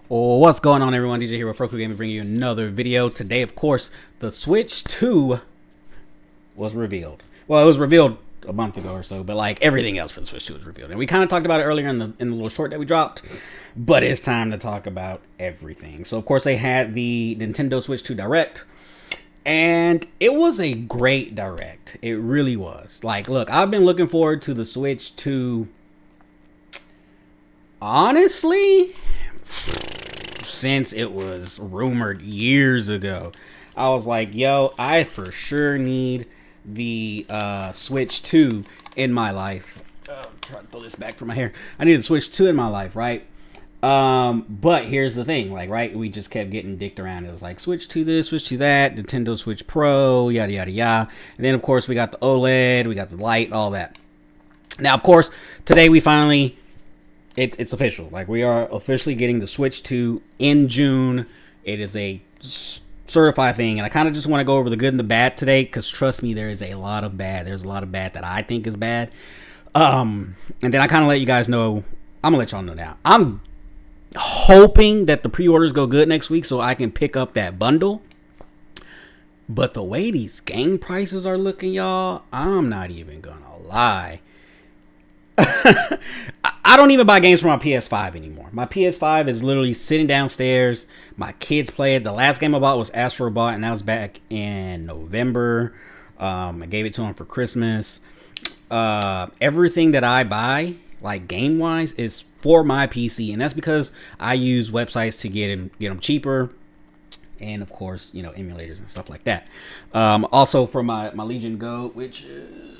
What's going on, everyone? DJ here with Roku Gaming, bringing you another video. Today, of course, the Switch 2 was revealed. Well, it was revealed a month ago or so, but like everything else for the Switch 2 was revealed. And we kind of talked about it earlier in the little short that we dropped, but it's time to talk about everything. So, of course, they had the Nintendo Switch 2 Direct, and it was a great Direct. It really was. Like, look, I've been looking forward to the Switch 2, honestly, since it was rumored years ago. I was like, yo, I for sure need the Switch 2 in my life. Try to throw this back from my hair. I need the Switch 2 in my life, right? But here's the thing, like, right, we just kept getting dicked around. It was like Switch to this, Switch to that, Nintendo Switch Pro, yada yada yada. And then of course we got the OLED, we got the light, all that. Now, of course, today we finally, it's official. Like, we are officially getting the Switch 2 in June. It is a certified thing, and I kind of just want to go over the good and the bad today, because trust me, there is a lot of bad. There's a lot of bad that I think is bad. And then I kind of let you guys know. I'm gonna let y'all know now. I'm hoping that the pre-orders go good next week so I can pick up that bundle. But the way these game prices are looking, y'all, I'm not even gonna lie. I don't even buy games for my PS5 anymore. My PS5 is literally sitting downstairs. My kids play it. The last game I bought was Astro Bot, and that was back in November. I gave it to them for Christmas. Everything that I buy, like game-wise, is for my PC, and that's because I use websites to get them cheaper, and of course, you know, emulators and stuff like that. Also for my Legion Go, which is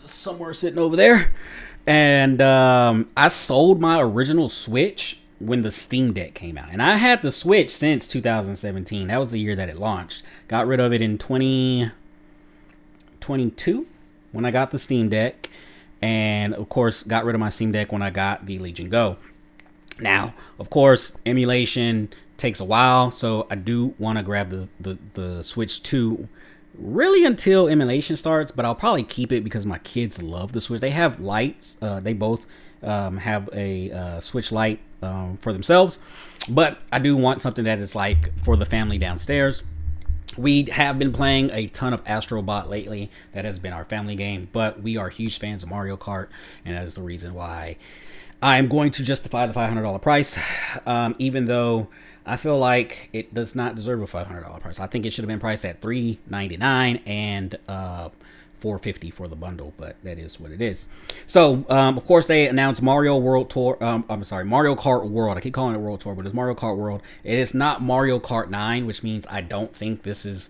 somewhere sitting over there. And I sold my original Switch when the Steam Deck came out. And I had the Switch since 2017. That was the year that it launched. Got rid of it in 2022 when I got the Steam Deck. And, of course, got rid of my Steam Deck when I got the Legion Go. Now, of course, emulation takes a while. So I do want to grab the Switch 2 really until emulation starts, but I'll probably keep it because my kids love the Switch. They have lights. They both have a Switch Lite for themselves, but I do want something that is like for the family downstairs. We have been playing a ton of Astro Bot lately. That has been our family game, but we are huge fans of Mario Kart, and that is the reason why I'm going to justify the $500 price, even though I feel like it does not deserve a $500 price. I think it should have been priced at $399 and $450 for the bundle, but that is what it is. So, of course, they announced Mario World Tour. Mario Kart World. I keep calling it World Tour, but it's Mario Kart World. It is not Mario Kart 9, which means I don't think this is.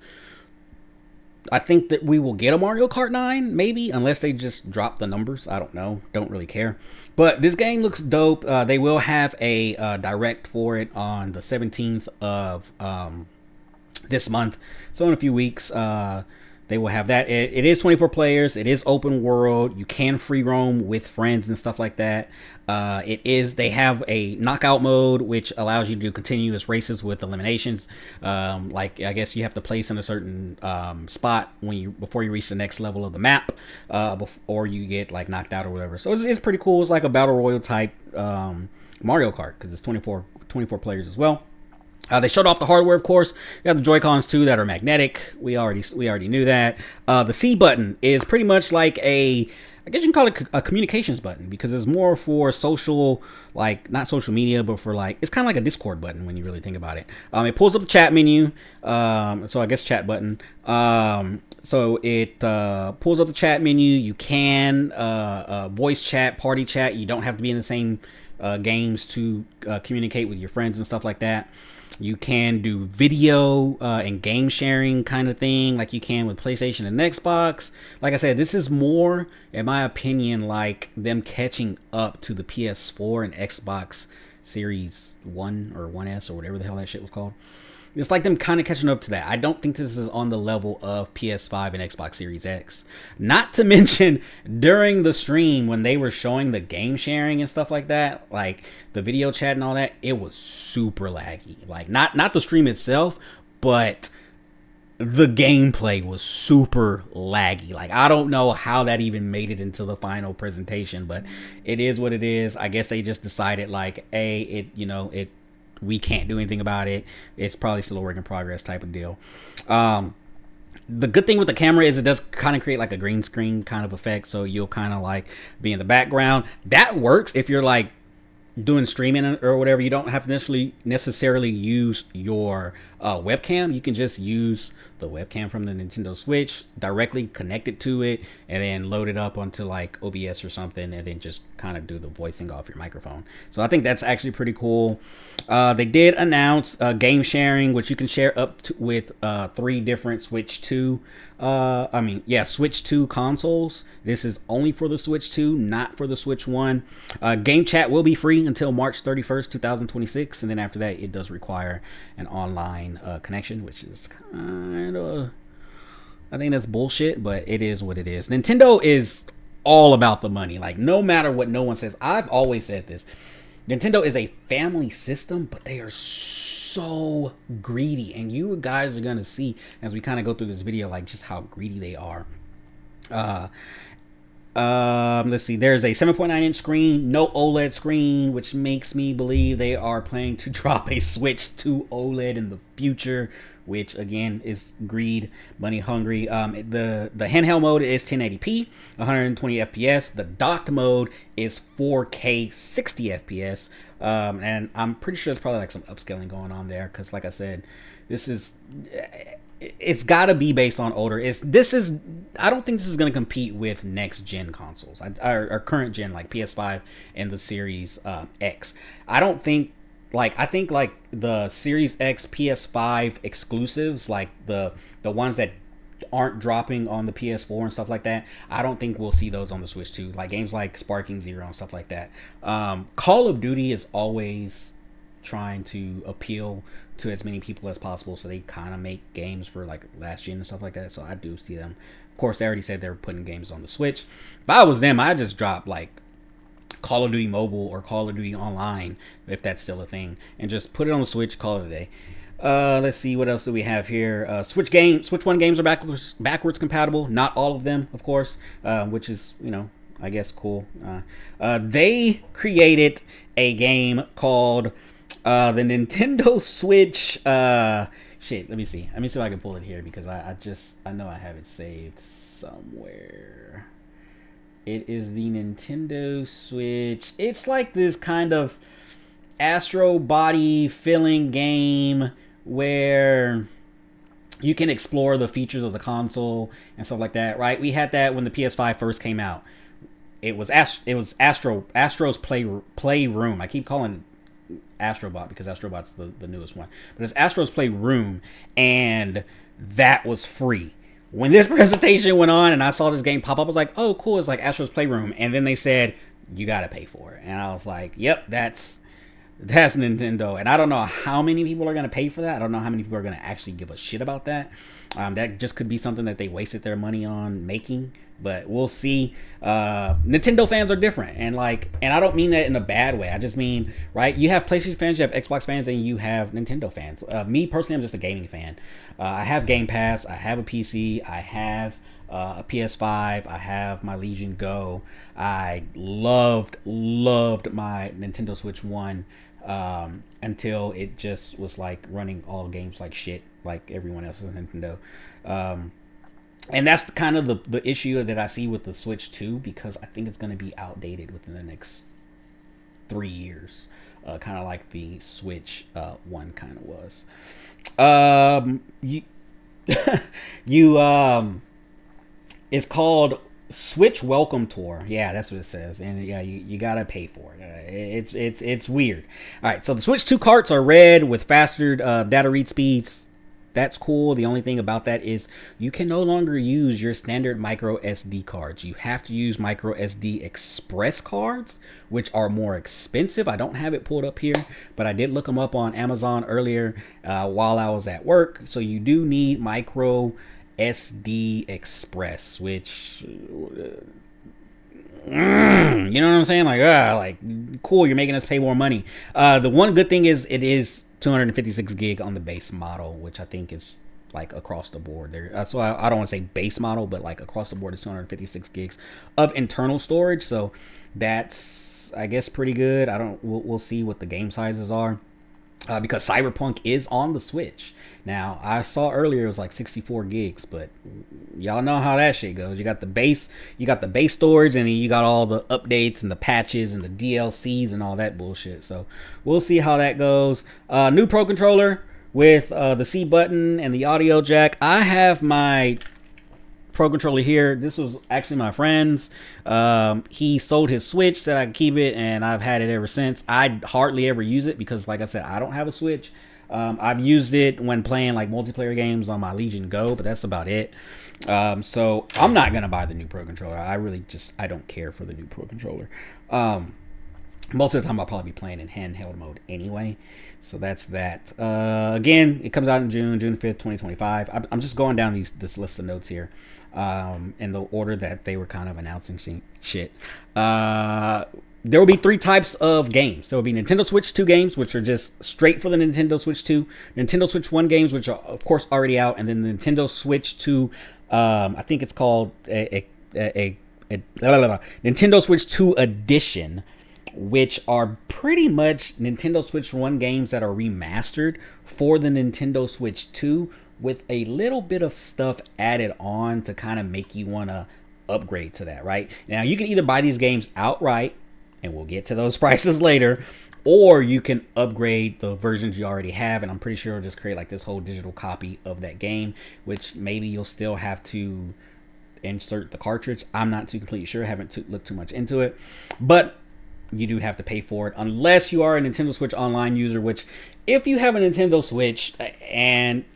I think that we will get a Mario Kart 9, maybe, unless they just drop the numbers. I don't know. Don't really care. But this game looks dope. They will have a direct for it on the 17th of this month. So in a few weeks, they will have that. It is 24 players. It is open world. You can free roam with friends and stuff like that. They have a knockout mode, which allows you to do continuous races with eliminations. Like, I guess you have to place in a certain spot before you reach the next level of the map, before you get like knocked out or whatever. So it's pretty cool. It's like a battle royale type Mario Kart, because it's 24 players as well. They showed off the hardware, of course. You got the Joy-Cons too that are magnetic. We already knew that. The C button is pretty much like I guess you can call it a communications button, because it's more for social, like not social media, but for like, it's kind of like a Discord button when you really think about it. It pulls up the chat menu. So I guess chat button. So it pulls up the chat menu. You can voice chat, party chat. You don't have to be in the same games to communicate with your friends and stuff like that. You can do video and game sharing kind of thing like you can with PlayStation and Xbox. Like I said, this is more, in my opinion, like them catching up to the PS4 and Xbox Series 1 or 1S or whatever the hell that shit was called. It's like them kind of catching up to that. I don't think this is on the level of PS5 and Xbox Series X. Not to mention, during the stream when they were showing the game sharing and stuff like that, like the video chat and all that, it was super laggy. Like, not the stream itself, but the gameplay was super laggy. Like, I don't know how that even made it into the final presentation, but it is what it is. I guess they just decided, like, it we can't do anything about it. It's probably still a work in progress type of deal. The good thing with the camera is it does kind of create like a green screen kind of effect, so you'll kind of like be in the background. That works if you're like doing streaming or whatever. You don't have to necessarily use your webcam. You can just use the webcam from the Nintendo Switch, directly connect it to it, and then load it up onto like OBS or something, and then just kind of do the voicing off your microphone. So I think that's actually pretty cool. They did announce game sharing, which you can share up to with 3 different Switch 2 Switch 2 consoles. This is only for the Switch 2, not for the Switch 1. Game chat will be free until March 31st, 2026, and then after that, it does require an online connection, which is kind of, I think that's bullshit, but it is what it is. Nintendo is all about the money. Like, no matter what no one says, I've always said this. Nintendo is a family system, but they are so greedy, and you guys are gonna see as we kind of go through this video like just how greedy they are. Let's see, there's a 7.9-inch screen, no OLED screen, which makes me believe they are planning to drop a Switch 2 OLED in the future, which again is greed, money hungry. The handheld mode is 1080p, 120 FPS. The docked mode is 4K 60 FPS. And I'm pretty sure there's probably like some upscaling going on there, because like I said, it's got to be based on older. I don't think this is going to compete with next gen consoles or current gen, like PS5 and the Series X. I think like the Series X PS5 exclusives, like the ones that aren't dropping on the PS4 and stuff like that, I don't think we'll see those on the Switch 2. Like games like Sparking Zero and stuff like that. Call of Duty is always trying to appeal to as many people as possible, so they kind of make games for like last gen and stuff like that. So I do see them. Of course, they already said they're putting games on the Switch. If I was them, I'd just drop like Call of Duty Mobile or Call of Duty Online, if that's still a thing, and just put it on the Switch, call it a day. Let's see, what else do we have here? Switch 1 games are backwards compatible. Not all of them, of course, which is, I guess cool. They created a game called the Nintendo Switch. Shit, let me see. Let me see if I can pull it here, because I know I have it saved somewhere. It is the Nintendo Switch. It's like this kind of Astro Body filling game where you can explore the features of the console and stuff like that, right? We had that when the PS5 first came out. It was Astro's Playroom. I keep calling it Astrobot because Astrobot's the newest one, but it's Astro's Playroom, and that was free. When this presentation went on and I saw this game pop up, I was like, oh, cool, it's like Astro's Playroom. And then they said, you got to pay for it. And I was like, yep, that's Nintendo. And I don't know how many people are going to pay for that. I don't know how many people are going to actually give a shit about that. That just could be something that they wasted their money on making. But we'll see. Nintendo fans are different. And I don't mean that in a bad way. I just mean, right, you have PlayStation fans, you have Xbox fans, and you have Nintendo fans. Me, personally, I'm just a gaming fan. I have Game Pass. I have a PC. I have a PS5. I have my Legion Go. I loved my Nintendo Switch 1 until it just was like running all games like shit, like everyone else on Nintendo. And that's kind of the issue that I see with the Switch 2, because I think it's going to be outdated within the next 3 years, kind of like the Switch 1 kind of was. It's called Switch Welcome Tour. Yeah, that's what it says, and yeah, you gotta pay for it. It's weird. All right, so the Switch 2 carts are red with faster data read speeds. That's cool. The only thing about that is you can no longer use your standard micro SD cards. You have to use micro SD express cards, which are more expensive. I don't have it pulled up here, but I did look them up on Amazon earlier while I was at work. So you do need micro SD express, which you know what I'm saying? Like cool, you're making us pay more money. The one good thing is it is 256 gig on the base model, which I think is like across the board there. That's why I don't want to say base model, but like across the board is 256 gigs of internal storage. So that's, I guess, pretty good. We'll see what the game sizes are. because Cyberpunk is on the Switch. Now, I saw earlier it was like 64 gigs, but y'all know how that shit goes. You got the base storage, and then you got all the updates and the patches and the DLCs and all that bullshit. So we'll see how that goes. New Pro controller with the C button and the audio jack. I have my Pro controller here. This was actually my friend's. He sold his Switch, said I could keep it, and I've had it ever since. I hardly ever use it because, like I said, I don't have a Switch. I've used it when playing like multiplayer games on my Legion Go, but that's about it. So I'm not gonna buy the new Pro controller. I don't care for the new Pro controller. Most of the time I'll probably be playing in handheld mode anyway. So that's that. Again, it comes out in June 5th, 2025. I'm just going down this list of notes here in the order that they were kind of announcing shit. There will be 3 types of games. There will be Nintendo Switch 2 games, which are just straight for the Nintendo Switch 2. Nintendo Switch 1 games, which are, of course, already out. And then the Nintendo Switch 2, I think it's called Nintendo Switch 2 Edition, which are pretty much Nintendo Switch 1 games that are remastered for the Nintendo Switch 2 with a little bit of stuff added on to kind of make you want to upgrade to that, right? Now, you can either buy these games outright, and we'll get to those prices later, or you can upgrade the versions you already have, and I'm pretty sure it'll just create like this whole digital copy of that game, which maybe you'll still have to insert the cartridge. I'm not too completely sure. I haven't looked too much into it, but you do have to pay for it unless you are a Nintendo Switch Online user, which if you have a Nintendo Switch, and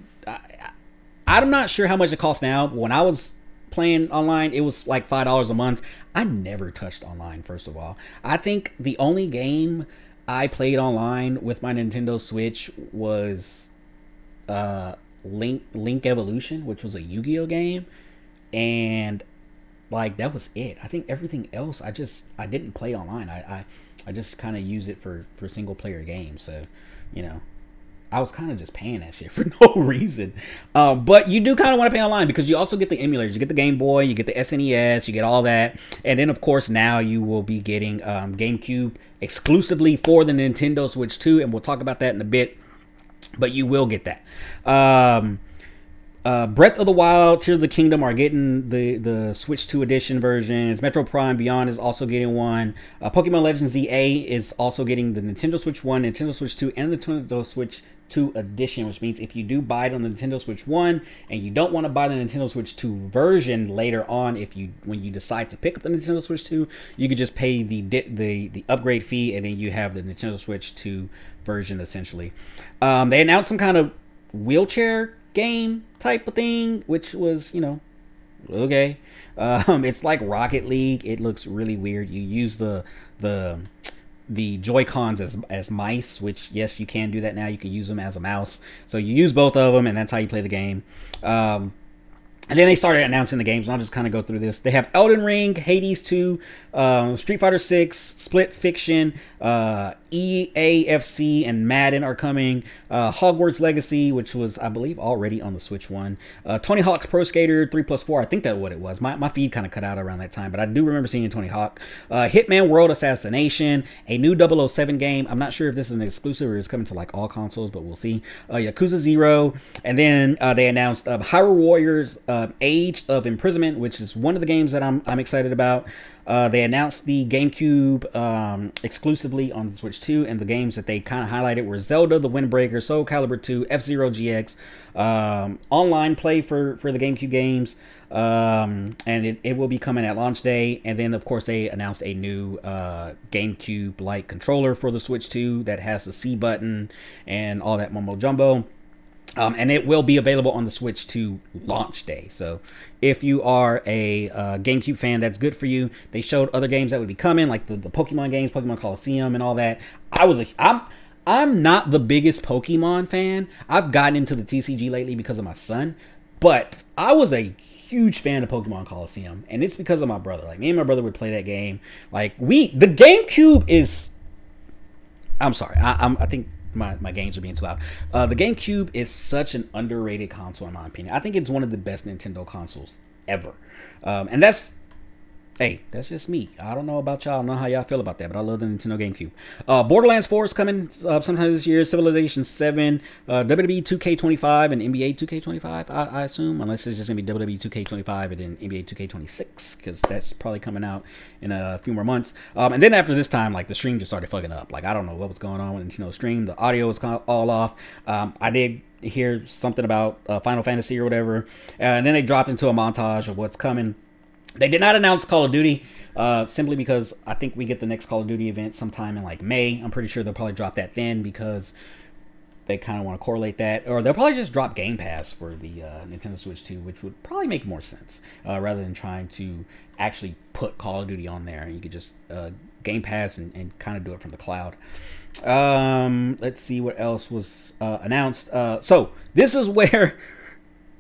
I'm not sure how much it costs now, but when I was playing online, it was like $5 a month. I never touched online, first of all. I think the only game I played online with my Nintendo Switch was Link Evolution, which was a Yu-Gi-Oh game, and like that was it. I think everything else I didn't play online. I just kind of use it for single player games. So, you know, I was kind of just paying that shit for no reason. But you do kind of want to pay online because you also get the emulators. You get the Game Boy, you get the SNES, you get all that. And then, of course, now you will be getting GameCube exclusively for the Nintendo Switch 2. And we'll talk about that in a bit. But you will get that. Breath of the Wild, Tears of the Kingdom are getting the Switch 2 edition versions. Metro Prime Beyond is also getting one. Pokemon Legends ZA is also getting the Nintendo Switch 1, Nintendo Switch 2, and the Nintendo Switch 2 edition, which means if you do buy it on the Nintendo Switch 1 and you don't want to buy the Nintendo Switch 2 version later on, when you decide to pick up the Nintendo Switch 2, you could just pay the upgrade fee, and then you have the Nintendo Switch 2 version essentially. They announced some kind of wheelchair game type of thing, which was, you know, okay. It's like Rocket League. It looks really weird. You use the Joy-Cons as mice, which, yes, you can do that now. You can use them as a mouse. So you use both of them, and that's how you play the game. And then they started announcing the games, and I'll just kind of go through this. They have Elden Ring, Hades 2, Street Fighter 6, Split Fiction, EAFC, and Madden are coming. Hogwarts Legacy, which was, I believe, already on the Switch 1. Tony Hawk's Pro Skater 3+4, I think that's what it was. My feed kind of cut out around that time, but I do remember seeing Tony Hawk. Hitman World Assassination, a new 007 game. I'm not sure if this is an exclusive or it's coming to like all consoles, but we'll see. Yakuza 0, and then they announced Hyrule Warriors Age of Imprisonment, which is one of the games that I'm excited about. They announced the GameCube exclusively on the Switch 2, and the games that they kind of highlighted were Zelda, The Windbreaker, Soul Calibur 2, F-Zero GX, online play for the GameCube games, and it will be coming at launch day. And then, of course, they announced a new GameCube-like controller for the Switch 2 that has the C button and all that mumbo jumbo. And it will be available on the Switch 2 launch day. So if you are a GameCube fan, that's good for you. They showed other games that would be coming, like the Pokemon games, Pokemon Coliseum and all that. I'm not the biggest Pokemon fan. I've gotten into the TCG lately because of my son. But I was a huge fan of Pokemon Coliseum. And it's because of my brother. Like, me and my brother would play that game. Like, the GameCube is... I'm sorry. I think... My games are being too loud. The GameCube is such an underrated console in my opinion. I think it's one of the best Nintendo consoles ever. And that's Hey, that's just me. I don't know about y'all. I don't know how y'all feel about that, but I love the Nintendo GameCube. Borderlands 4 is coming sometime this year. Civilization 7, WWE 2K25, and NBA 2K25, I assume. Unless it's just going to be WWE 2K25 and then NBA 2K26, because that's probably coming out in a few more months. And then after this time, like, the stream just started fucking up. Like, I don't know what was going on with Nintendo stream. The audio was all off. I did hear something about Final Fantasy or whatever. And then they dropped into a montage of what's coming. They did not announce Call of Duty, simply because I think we get the next Call of Duty event sometime in like May. I'm pretty sure they'll probably drop that then because they kind of want to correlate that. Or they'll probably just drop Game Pass for the Nintendo Switch 2, which would probably make more sense rather than trying to actually put Call of Duty on there. And you could just Game Pass and kind of do it from the cloud. Let's see what else was announced. So this is where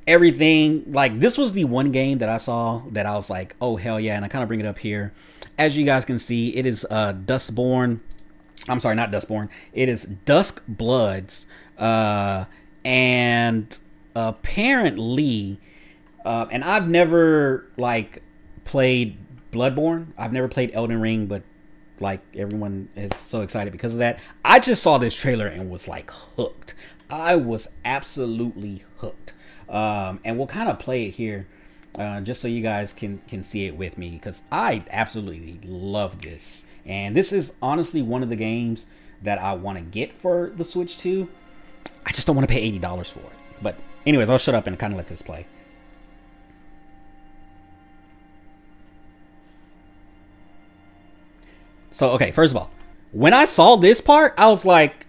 everything, like, this was the one game that I saw that I was like, oh hell yeah. And I kind of bring it up here. As you guys can see, it is Dustborn. I'm sorry, not Dustborn. It is Dusk Bloods. And apparently, and I've never like played Bloodborne. I've never played Elden Ring, but like everyone is so excited because of that. I just saw this trailer and was like hooked. I was absolutely hooked. And we'll kind of play it here just so you guys can see it with me, because I absolutely love this. And this is honestly one of the games that I want to get for the Switch 2. I just don't want to pay $80 for it. But anyways, I'll shut up and kind of let this play. So, okay, first of all, when I saw this part, I was like,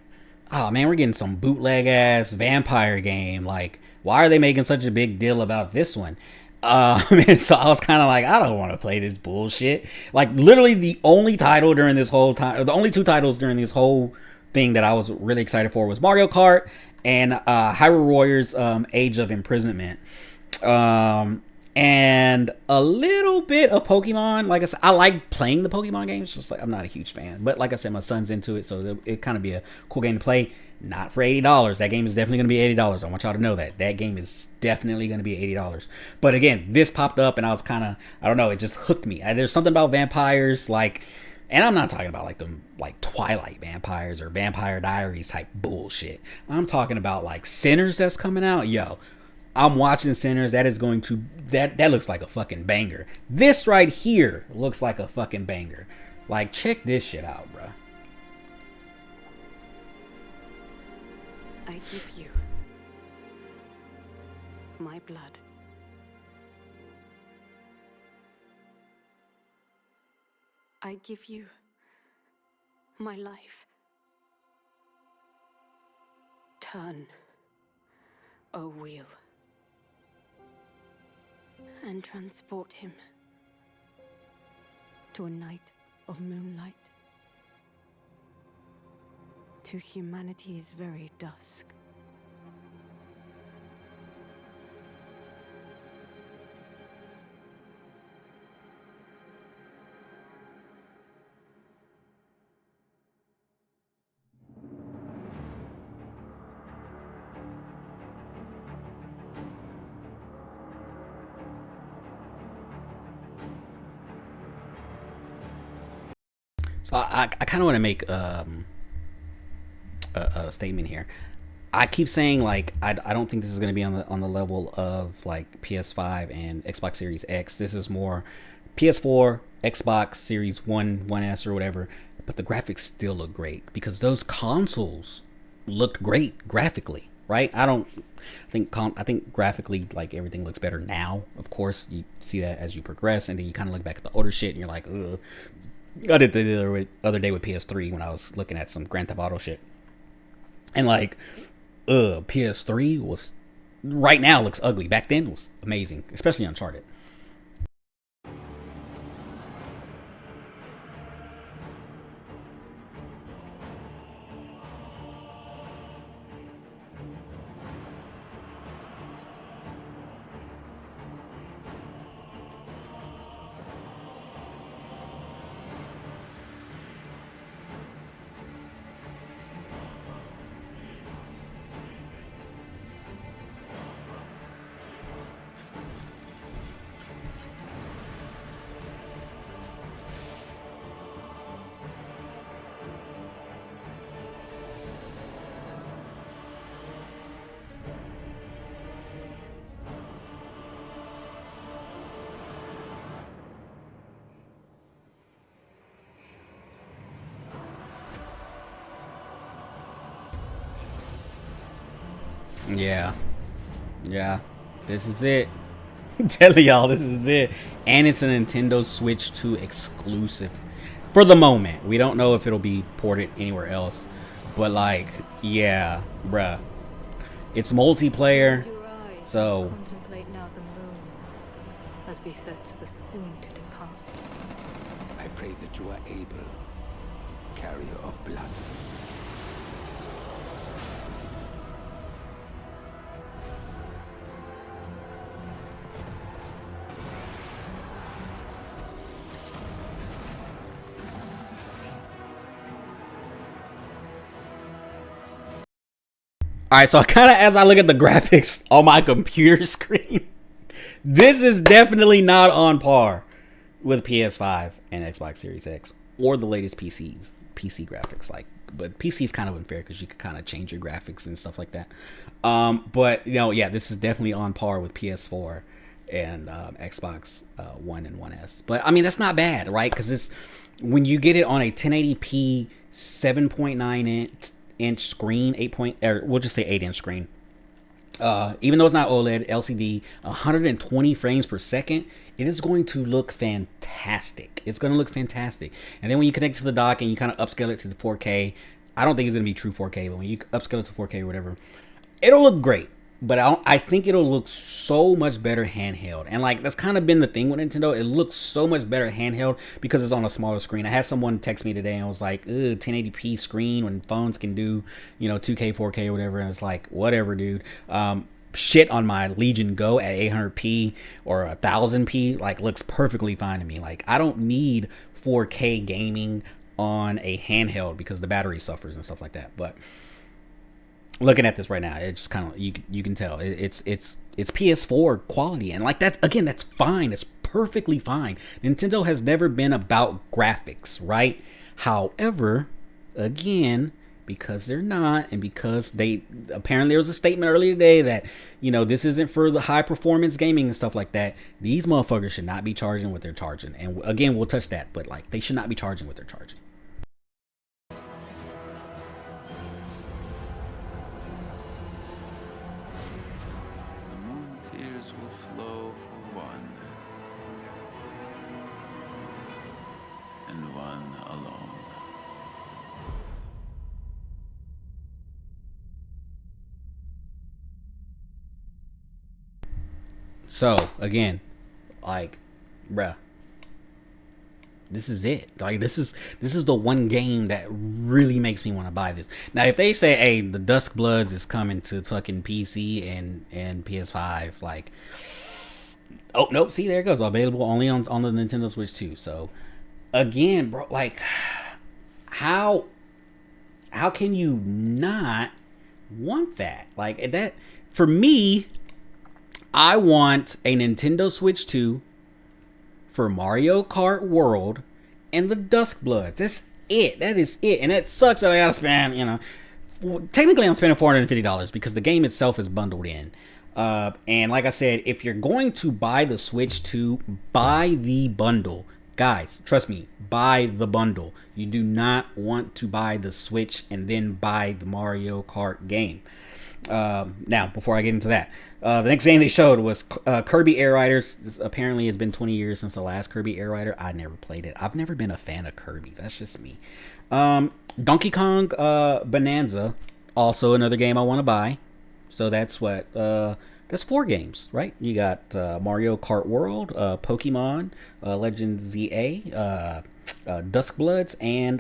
oh man, we're getting some bootleg ass vampire game. Like, why are they making such a big deal about this one? And so I was kind of like, I don't want to play this bullshit. Like, literally the only title during this whole time, or the only two titles during this whole thing that I was really excited for was Mario Kart and Hyrule Warriors Age of Imprisonment. And a little bit of Pokemon. Like I said, I like playing the Pokemon games. Just like, I'm not a huge fan, but like I said, my son's into it, so it kind of be a cool game to play. Not for $80. That game is definitely going to be $80. I want y'all to know that. That game is definitely going to be $80. But again, this popped up and I was kind of, I don't know, it just hooked me. There's something about vampires, like, and I'm not talking about like them like Twilight vampires or Vampire Diaries type bullshit. I'm talking about like Sinners that's coming out. Yo, I'm watching Sinners. That is going to, that looks like a fucking banger. This right here looks like a fucking banger. Like, check this shit out, bro. I give you my blood. I give you my life. Turn, O wheel, and transport him to a night of moonlight, to humanity's very dusk. So I kind of want to make a statement here. I keep saying like I don't think this is going to be on the level of like PS5 and Xbox Series X. This is more PS4, Xbox Series 1S or whatever. But the graphics still look great because those consoles looked great graphically, right? I think graphically like everything looks better now. Of course, you see that as you progress, and then you kind of look back at the older shit and you're like, ugh. I did the other day with PS3 when I was looking at some Grand Theft Auto shit. And like, PS3 was, right now looks ugly. Back then it was amazing, especially Uncharted. Yeah. Yeah. This is it. I'm telling y'all, this is it. And it's a Nintendo Switch 2 exclusive. For the moment. We don't know if it'll be ported anywhere else. But like, yeah, bruh. It's multiplayer. So contemplate now the moon, as befits the soon to depart. I pray that you are able, carrier of blood. all right, so kind of as I look at the graphics on my computer screen, this is definitely not on par with PS5 and Xbox Series X or the latest PC graphics. Like, but PC is kind of unfair because you can kind of change your graphics and stuff like that. But you know, yeah, this is definitely on par with PS4 and Xbox One and 1S. But I mean, that's not bad, right? Because this, when you get it on a 1080p 7.9 inch screen, we'll just say 8-inch screen. Even though it's not OLED, LCD, 120 frames per second, it is going to look fantastic. It's going to look fantastic. And then when you connect to the dock and you kind of upscale it to the 4K, I don't think it's going to be true 4K, but when you upscale it to 4K or whatever, it'll look great. But I think it'll look so much better handheld. And like, that's kind of been the thing with Nintendo. It looks so much better handheld because it's on a smaller screen. I had someone text me today and was like, 1080p screen when phones can do, 2K, 4K or whatever. And it's like, whatever, dude. Shit on my Legion Go at 800p or 1000p, like, looks perfectly fine to me. Like, I don't need 4K gaming on a handheld because the battery suffers and stuff like that. But looking at this right now, it's just kind of, you can tell it's PS4 quality, and like, that, again, that's fine. It's perfectly fine. Nintendo has never been about graphics, right? However, again, because they're not, and because they apparently, there was a statement earlier today that this isn't for the high performance gaming and stuff like that. These motherfuckers should not be charging what they're charging, and again, we'll touch that, but like, they should not be charging what they're charging. Will flow for one, and one alone. So again, like, bruh, this is it. Like, this is the one game that really makes me want to buy this. Now, if they say, hey, the Dusk Bloods is coming to fucking PC and PS5, like, oh nope, see, there it goes, available only on the Nintendo Switch 2. So again, bro, like, how can you not want that? Like, that, for me, I want a Nintendo Switch 2 for Mario Kart World and the Dusk Bloods. That's it. That is it. And it sucks that I gotta spend, technically I'm spending $450 because the game itself is bundled in. And like I said, if you're going to buy the Switch 2, buy the bundle. Guys, trust me, buy the bundle. You do not want to buy the Switch and then buy the Mario Kart game. Now, before I get into that, the next game they showed was Kirby Air Riders. This, apparently, it's been 20 years since the last Kirby Air Rider. I never played it. I've never been a fan of Kirby. That's just me. Donkey Kong Bonanza, also another game I want to buy. So that's what, that's 4 games, right? You got Mario Kart World, Pokemon, Legend ZA, Dusk Bloods, and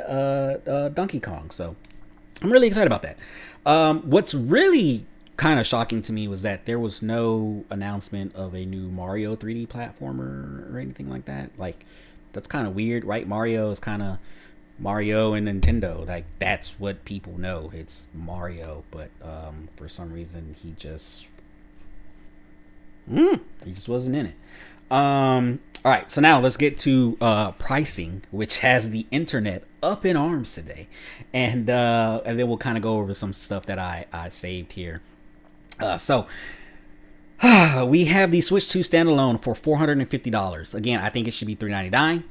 Donkey Kong. So I'm really excited about that. What's really kind of shocking to me was that there was no announcement of a new Mario 3D platformer or anything like that. Like, that's kind of weird, right? Mario is kind of Mario and Nintendo. Like, that's what people know. It's Mario, but for some reason he just wasn't in it. All right, so now let's get to pricing, which has the internet up in arms today, and then we'll kind of go over some stuff that I saved here. So we have the Switch 2 standalone for $450. Again, I think it should be $399,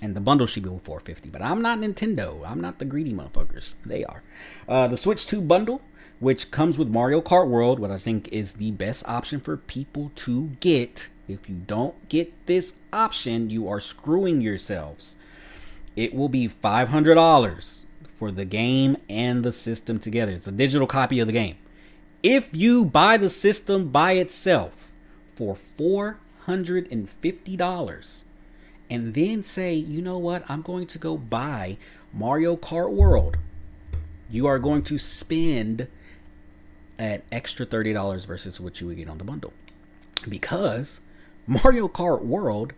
and the bundle should be $450. But I'm not Nintendo. I'm not the greedy motherfuckers. They are. The Switch 2 bundle which comes with Mario Kart World, which I think is the best option for people to get. If you don't get this option, you are screwing yourselves. It will be $500 for the game and the system together. It's a digital copy of the game. If you buy the system by itself for $450 and then say, you know what, I'm going to go buy Mario Kart World, you are going to spend an extra $30 versus what you would get on the bundle. Because Mario Kart World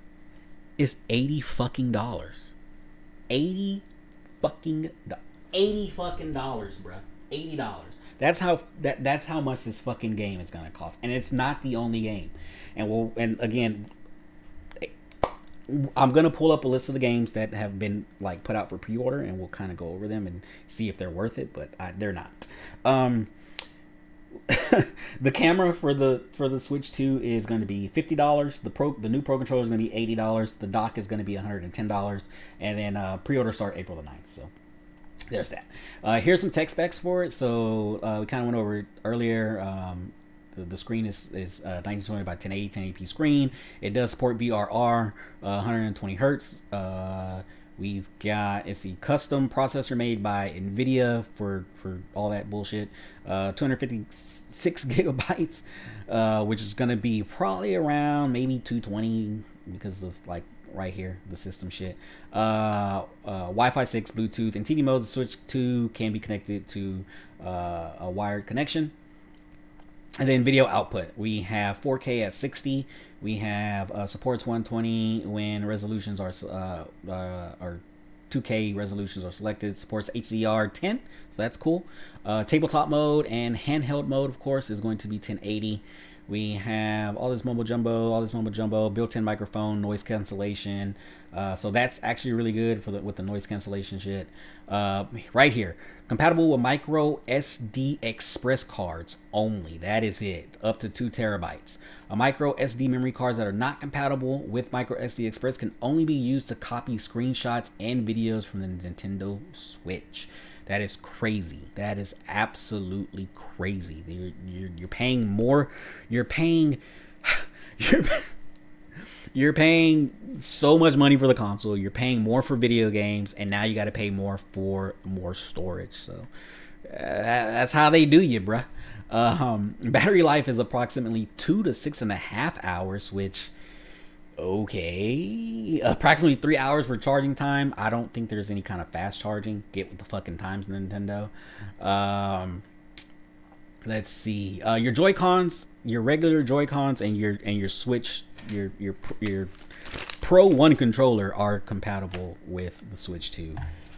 is $80 fucking dollars. $80 fucking dollars, bruh. $80. That's how much this fucking game is gonna cost, and it's not the only game. And again, I'm gonna pull up a list of the games that have been like put out for pre-order, and we'll kind of go over them and see if they're worth it. But they're not. The camera for the Switch 2 is going to be $50. The new Pro controller is going to be $80. The dock is going to be $110, and then pre-order start April the 9th. So there's that. Here's some tech specs for it. So we kind of went over it earlier. The screen is 1920 by 1080 1080p screen. It does support VRR, 120 hertz. We've got, it's the custom processor made by NVIDIA for all that bullshit. 256 gigabytes, which is going to be probably around maybe 220 because of like right here, the system shit. Wi-Fi 6, Bluetooth, and TV mode. The Switch 2 can be connected to a wired connection. And then video output, we have 4K at 60. We have supports 120 when resolutions are 2K resolutions are selected. Supports HDR10, so that's cool. Tabletop mode and handheld mode, of course, is going to be 1080. We have all this mumbo jumbo, built-in microphone, noise cancellation. So that's actually really good with the noise cancellation shit. Right here, compatible with micro SD express cards only. That is it, up to 2 terabytes. Micro SD memory cards that are not compatible with micro SD express can only be used to copy screenshots and videos from the Nintendo Switch. That is crazy. That is absolutely crazy. You're paying more. You're paying so much money for the console. You're paying more for video games, and now you got to pay more for more storage. So that's how they do you, bruh. Battery life is approximately 2 to 6.5 hours, which, okay, approximately 3 hours for charging time. I don't think there's any kind of fast charging. Get with the fucking times, Nintendo. Let's see. Your Joy-Cons, your regular Joy-Cons, and your Switch, your Pro 1 controller are compatible with the Switch 2.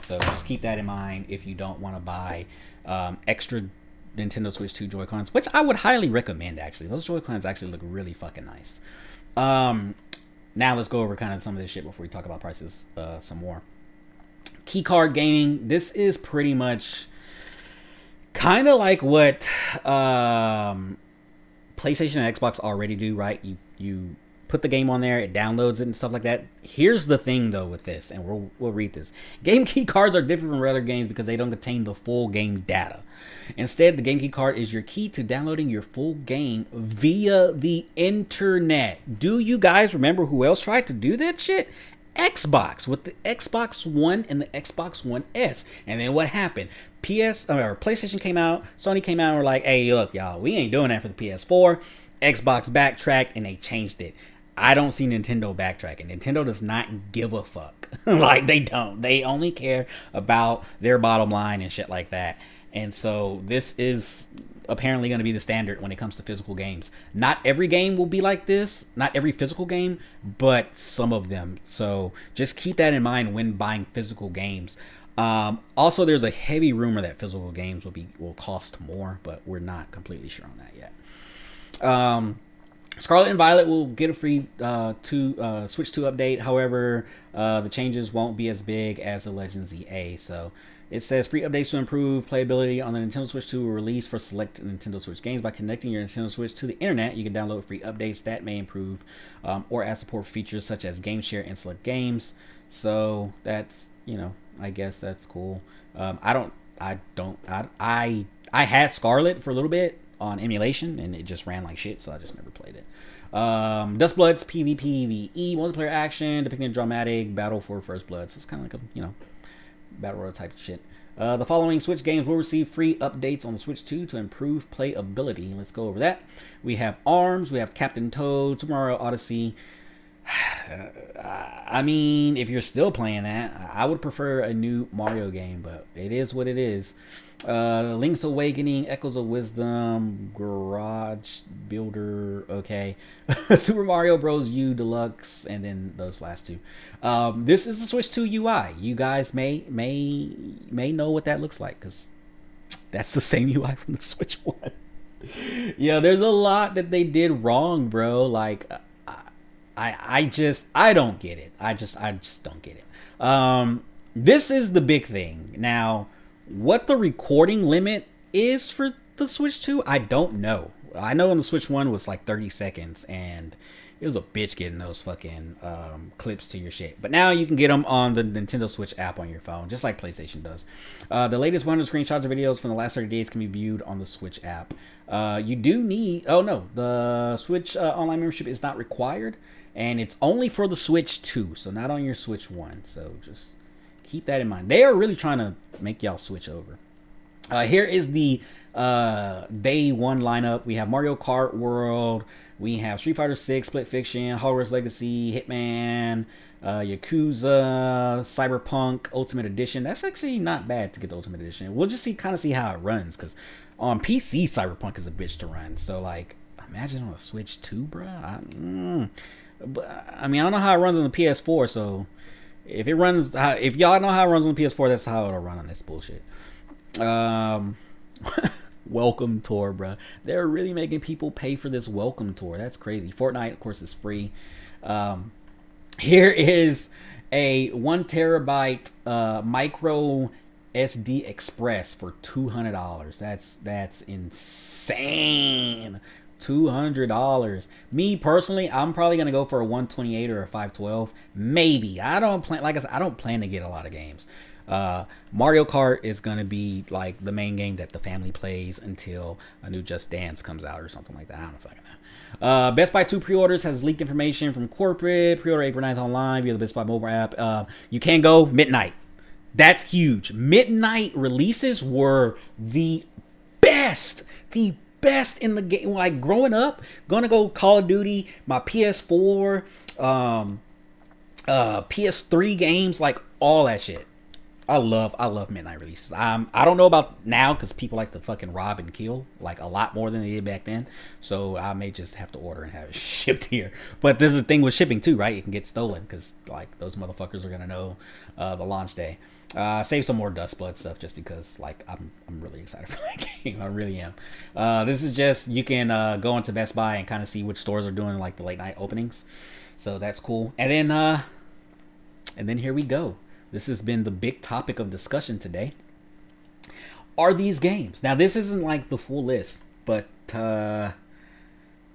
So just keep that in mind if you don't want to buy extra Nintendo Switch 2 Joy-Cons, which I would highly recommend, actually. Those Joy-Cons actually look really fucking nice. Now let's go over kind of some of this shit before we talk about prices some more. Keycard gaming. This is pretty much kind of like what PlayStation and Xbox already do, right? You put the game on there, it downloads it and stuff like that. Here's the thing though with this, and we'll read this. Game key cards are different from other games because they don't contain the full game data. Instead, the game key card is your key to downloading your full game via the internet. Do you guys remember who else tried to do that shit? Xbox, with the Xbox One and the Xbox One S. And then what happened? PlayStation came out, Sony came out and were like, hey, look, y'all, we ain't doing that for the PS4. Xbox backtracked and they changed it. I don't see Nintendo backtracking. Nintendo does not give a fuck. Like, they don't. They only care about their bottom line and shit like that. And so this is apparently going to be the standard when it comes to physical games. Not every game will be like this. Not every physical game, but some of them. So just keep that in mind when buying physical games. Also, there's a heavy rumor that physical games will cost more, but we're not completely sure on that yet. Scarlet and Violet will get a free Switch 2 update. However, the changes won't be as big as the Legend ZA. So it says free updates to improve playability on the Nintendo Switch 2 will release for select Nintendo Switch games. By connecting your Nintendo Switch to the internet, you can download free updates that may improve or add support for features such as game share and select games. So that's, I guess that's cool. I I had Scarlet for a little bit on emulation, and it just ran like shit, so I just never played it. Dustblood's PvPvE multiplayer action, depicting a dramatic battle for first blood. So it's kind of like a, you know, battle royale type of shit. The following Switch games will receive free updates on the Switch 2 to improve playability. Let's go over that. We have ARMS, we have Captain Toad, Super Mario Odyssey. I mean, if you're still playing that, I would prefer a new Mario game, but it is what it is. Link's Awakening, Echoes of Wisdom, Garage Builder, okay. Super Mario Bros. U Deluxe, and then those last two. This is the Switch 2 UI. You guys may know what that looks like, because that's the same UI from the Switch 1. Yeah, there's a lot that they did wrong, bro. Like, I don't get it. I just don't get it. This is the big thing. Now, what the recording limit is for the Switch 2, I don't know. I know on the Switch 1 was like 30 seconds, and it was a bitch getting those fucking clips to your shit. But now you can get them on the Nintendo Switch app on your phone, just like PlayStation does. The latest 100 screenshots or videos from the last 30 days can be viewed on the Switch app. You do need... Oh, no. The Switch online membership is not required, and it's only for the Switch 2, so not on your Switch 1. So just keep that in mind. They are really trying to make y'all switch over. Here is the day one lineup. We have Mario Kart World. We have Street Fighter 6, Split Fiction, Hogwarts Legacy, Hitman, Yakuza, Cyberpunk Ultimate Edition. That's actually not bad to get the Ultimate Edition. We'll just kind of see how it runs, because on PC, Cyberpunk is a bitch to run. So, like, imagine on a Switch 2, bruh. But I mean, I don't know how it runs on the PS4, so if it runs, if y'all know how it runs on the PS4, that's how it'll run on this bullshit. Welcome tour, bro. They're really making people pay for this welcome tour. That's crazy. Fortnite, of course, is free. Here is a 1 terabyte micro SD Express for $200. That's insane. $200. Me personally, I'm probably gonna go for a 128 or a 512, maybe. I don't plan, like I said, I don't plan to get a lot of games. Mario Kart is gonna be like the main game that the family plays until a new Just Dance comes out or something like that. I don't fucking know. Best Buy 2 pre-orders has leaked information from corporate. Pre-order April 9th online via the Best Buy mobile app. You can go midnight. That's huge. Midnight releases were the best. The best in the game. Like, growing up, gonna go Call of Duty, my PS4, PS3 games, like all that shit. I love midnight releases. I don't know about now, because people like to fucking rob and kill like a lot more than they did back then. So I may just have to order and have it shipped here. But this is the thing with shipping too, right? It can get stolen, because like those motherfuckers are gonna know the launch day. Save some more Dustblood stuff just because like I'm really excited for that game. I really am. This is just, you can go into Best Buy and kind of see which stores are doing like the late night openings. So that's cool. And then here we go. This has been the big topic of discussion today. Are these games? Now, this isn't like the full list, but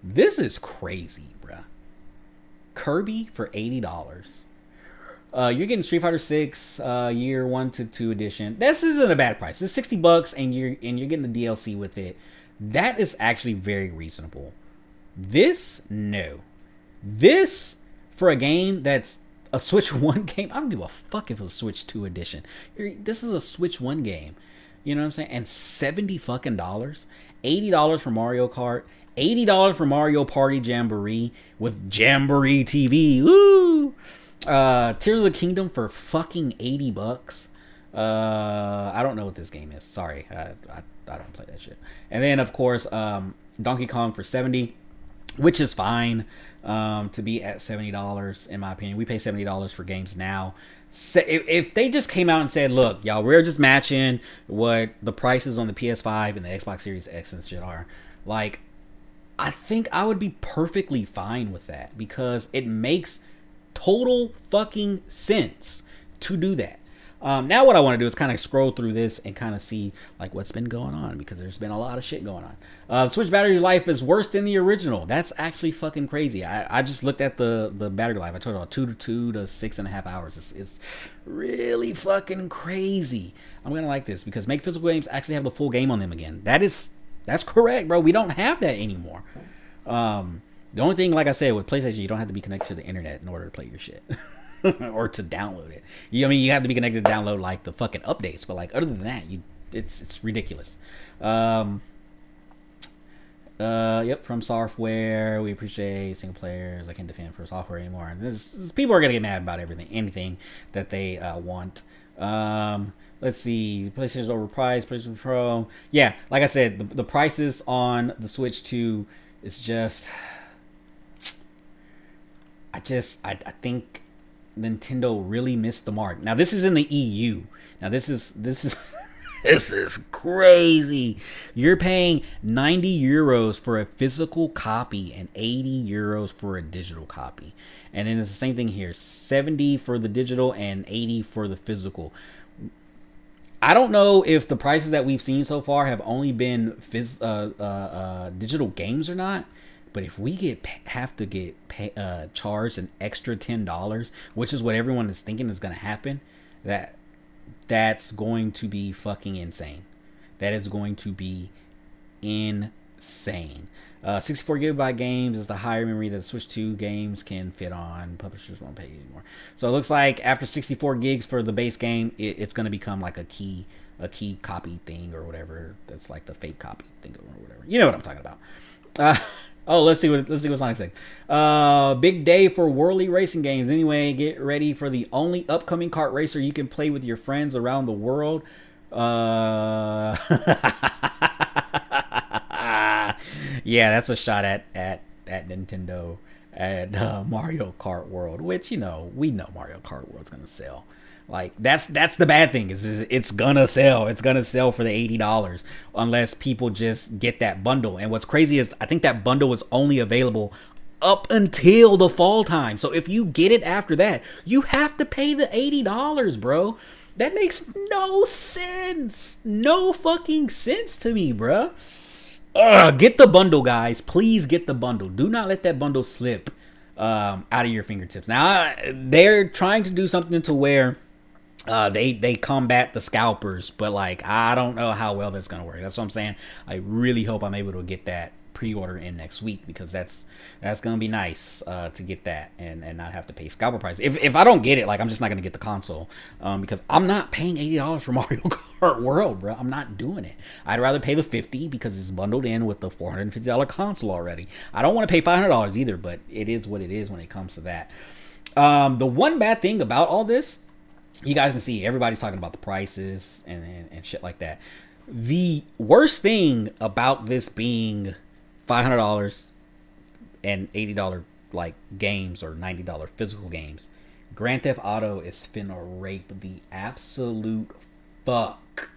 this is crazy, bruh. Kirby for $80. You're getting Street Fighter 6 year 1 to 2 edition. This isn't a bad price. It's $60 and you're getting the DLC with it. That is actually very reasonable. This, no. This, for a game that's a Switch 1 game, I don't give a fuck if it's a Switch 2 edition. This is a Switch 1 game. You know what I'm saying? And $70 fucking dollars. $80 for Mario Kart. $80 for Mario Party Jamboree with Jamboree TV. Woo! Tears of the Kingdom for fucking $80. I don't know what this game is. Sorry. I don't play that shit. And then, of course, Donkey Kong for $70, which is fine. To be at $70, in my opinion. We pay $70 for games now. If they just came out and said, look, y'all, we're just matching what the prices on the PS5 and the Xbox Series X and shit are, like, I think I would be perfectly fine with that, because it makes total fucking sense to do that. Now what I want to do is kind of scroll through this and kind of see like what's been going on, because there's been a lot of shit going on. Switch battery life is worse than the original. That's actually fucking crazy. I just looked at the battery life. I told you 2 to 6.5 hours. It's really fucking crazy. I'm gonna like this because make physical games actually have the full game on them again. That's correct, bro. We don't have that anymore. The only thing, like I said, with PlayStation, you don't have to be connected to the internet in order to play your shit. Or to download it. You have to be connected to download like the fucking updates, but like other than that, it's ridiculous. Yep, from software, we appreciate single players. I can't defend for software anymore. And there's people are gonna get mad about anything that they want. Let's see, PlayStation's overpriced. PlayStation Pro, yeah, like I said, the prices on the Switch 2 is just, I think Nintendo really missed the mark. Now this is in the EU. Now this is this is crazy. You're paying 90 euros for a physical copy and 80 euros for a digital copy. And then it's the same thing here. 70 for the digital and 80 for the physical. I don't know if the prices that we've seen so far have only been digital games or not. But if we have to get charged an extra $10, which is what everyone is thinking is going to happen, that's going to be fucking insane. That is going to be insane. 64 gigabyte games is the higher memory that the Switch 2 games can fit on. Publishers won't pay you anymore. So it looks like after 64 gigs for the base game, it's going to become like a key copy thing or whatever. That's like the fake copy thing or whatever. You know what I'm talking about. Oh, let's see what Sonic says. Big day for Worley racing games. Anyway, get ready for the only upcoming kart racer you can play with your friends around the world. Yeah, that's a shot at Nintendo at Mario Kart World, which we know Mario Kart World's gonna sell. Like that's the bad thing is it's gonna sell. It's gonna sell for the $80 unless people just get that bundle. And what's crazy is I think that bundle is only available up until the fall time. So if you get it after that, you have to pay the $80, bro. That makes no sense. No fucking sense to me, bro. Get the bundle, guys. Please get the bundle. Do not let that bundle slip out of your fingertips. Now they're trying to do something to where they combat the scalpers, but like I don't know how well that's gonna work. That's what I'm saying. I really hope I'm able to get that pre-order in next week, because that's gonna be nice to get that and not have to pay scalper price. If I don't get it, like I'm just not gonna get the console, because I'm not paying $80 for Mario Kart World, bro. I'm not doing it. I'd rather pay the $50 because it's bundled in with the $450 console already. I don't want to pay $500 either, but it is what it is when it comes to that. The one bad thing about all this, you guys can see everybody's talking about the prices and shit like that. The worst thing about this being $500 and $80 like games or $90 physical games, Grand Theft Auto is finna rape the absolute fuck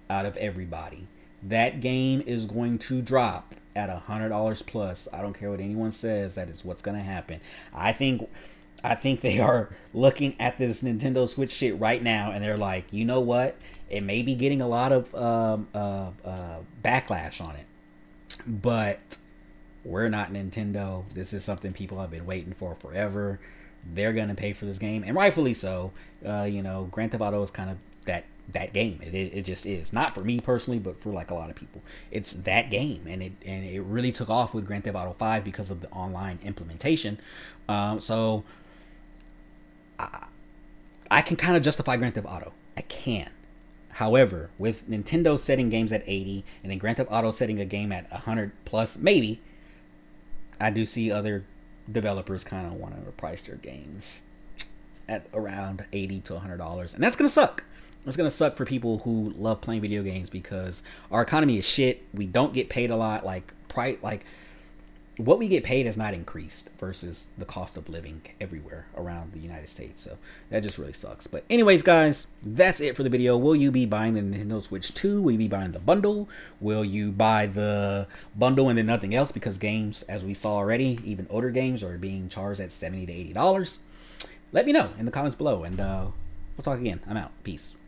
out of everybody. That game is going to drop at $100 plus. I don't care what anyone says. That is what's gonna happen. I think they are looking at this Nintendo Switch shit right now, and they're like, you know what? It may be getting a lot of backlash on it, but we're not Nintendo. This is something people have been waiting for forever. They're gonna pay for this game, and rightfully so. Grand Theft Auto is kind of that game. It just is. Not for me personally, but for like a lot of people, it's that game, and it really took off with Grand Theft Auto 5 because of the online implementation. So I can kind of justify Grand Theft Auto. I can. However, with Nintendo setting games at 80 and then Grand Theft Auto setting a game at 100 plus, maybe, I do see other developers kind of want to price their games at around $80 to $100, and that's gonna suck. It's gonna suck for people who love playing video games, because our economy is shit. We don't get paid a lot. Like what we get paid has not increased versus the cost of living everywhere around the United States. So that just really sucks. But anyways, guys, that's it for the video. Will you be buying the Nintendo Switch 2? Will you be buying the bundle? Will you buy the bundle and then nothing else? Because games, as we saw already, even older games are being charged at $70 to $80. Let me know in the comments below, and we'll We'll talk again. I'm out. Peace.